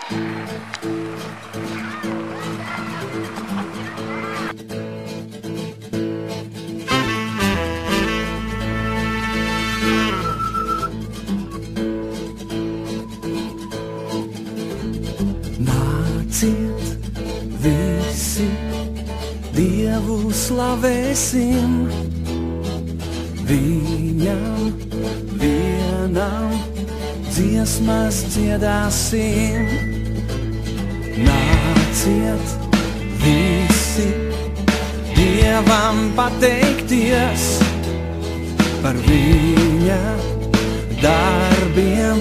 Nāciet visi, Dievu slavēsim, Viņam vienam dziesmas dziedāsim. Nāciet visi, Dievam pateikties par Viņa darbiem,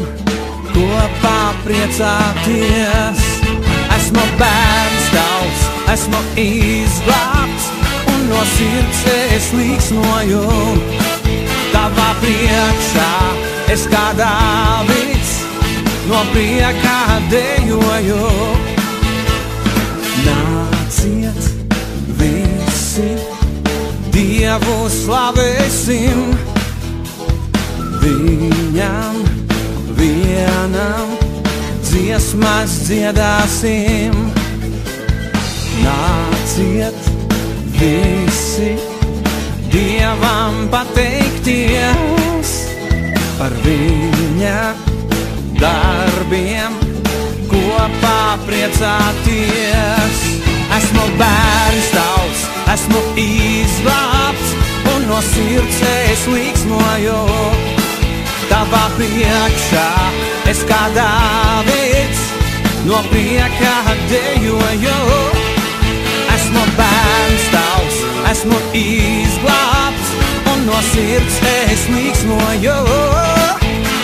kopā priecāties. Esmu bērns tavs, esmu izglābts, un no sirds es līksmoju. Tavā priekšā es kā Dāvids, no prieka dejoju. Nāciet visi, Dievu slavēsim, Viņam vienam dziesmas dziedāsim. Nāciet visi, Dievam pateikties par Viņa darbiem, kopā priecāties. Esmu bērns tavs, esmu izglābts, un no sirds es līksmoju. Tavā priekšā es kā Dāvids, no prieka dejoju. Esmu bērns tavs, esmu izglābts, un no sirds es līksmoju.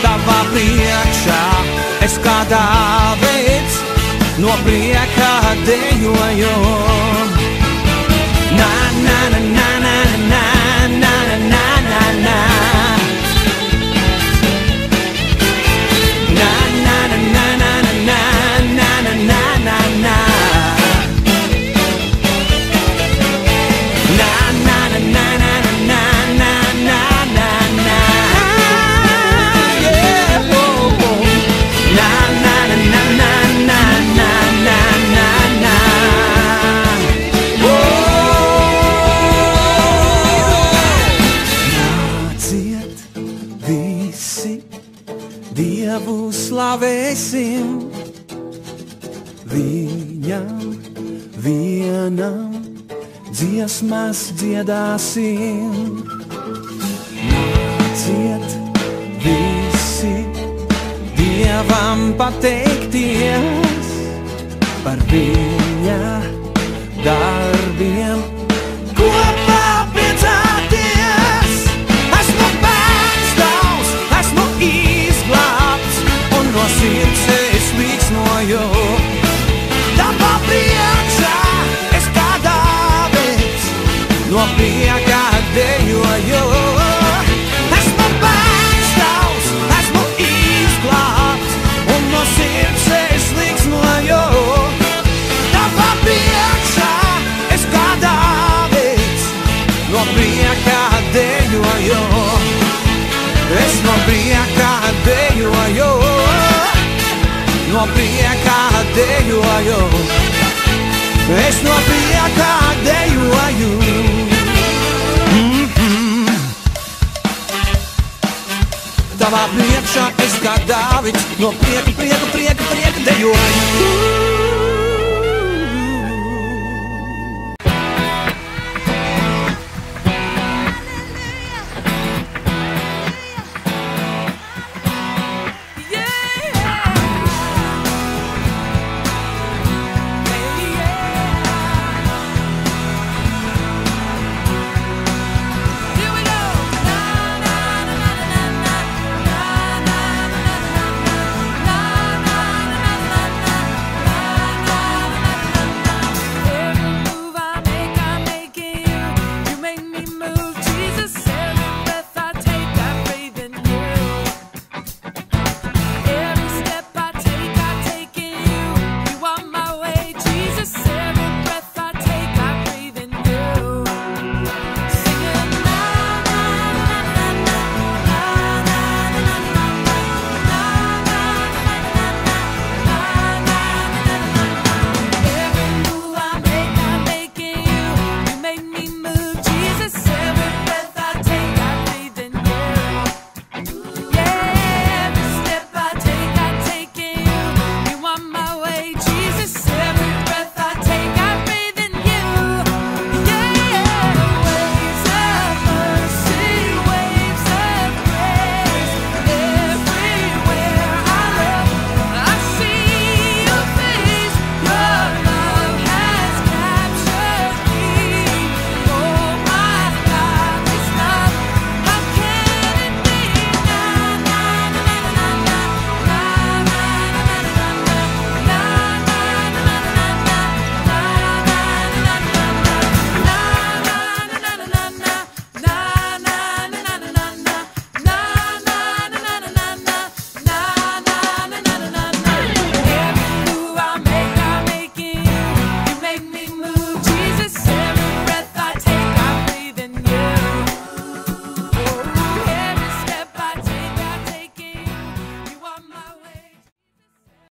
Tavā priekšā es kā Dāvids, no prieka dejoju. Na na na na na na na na na na. Dievu slavēsim, Viņam vienam dziesmas dziedāsim. Nāciet visi, Dievam pateikties par Viņa darbiem, kopā priecāties. Esmu bērns tavs, esmu izglābts, un no sirds es līksmoju. Tavā priekšā es kā Dāvids, no prieka dejoju. Esmu bērns tavs, esmu izglābts, un no sirds es līksmoju. Tavā priekšā es kā Dāvids, no prieka dejoju. Es no prieka dejoju, no prieka dejoju. Es no prieka dejoju. Tavā priekšā es kā Dāvids, no prieka dejoju.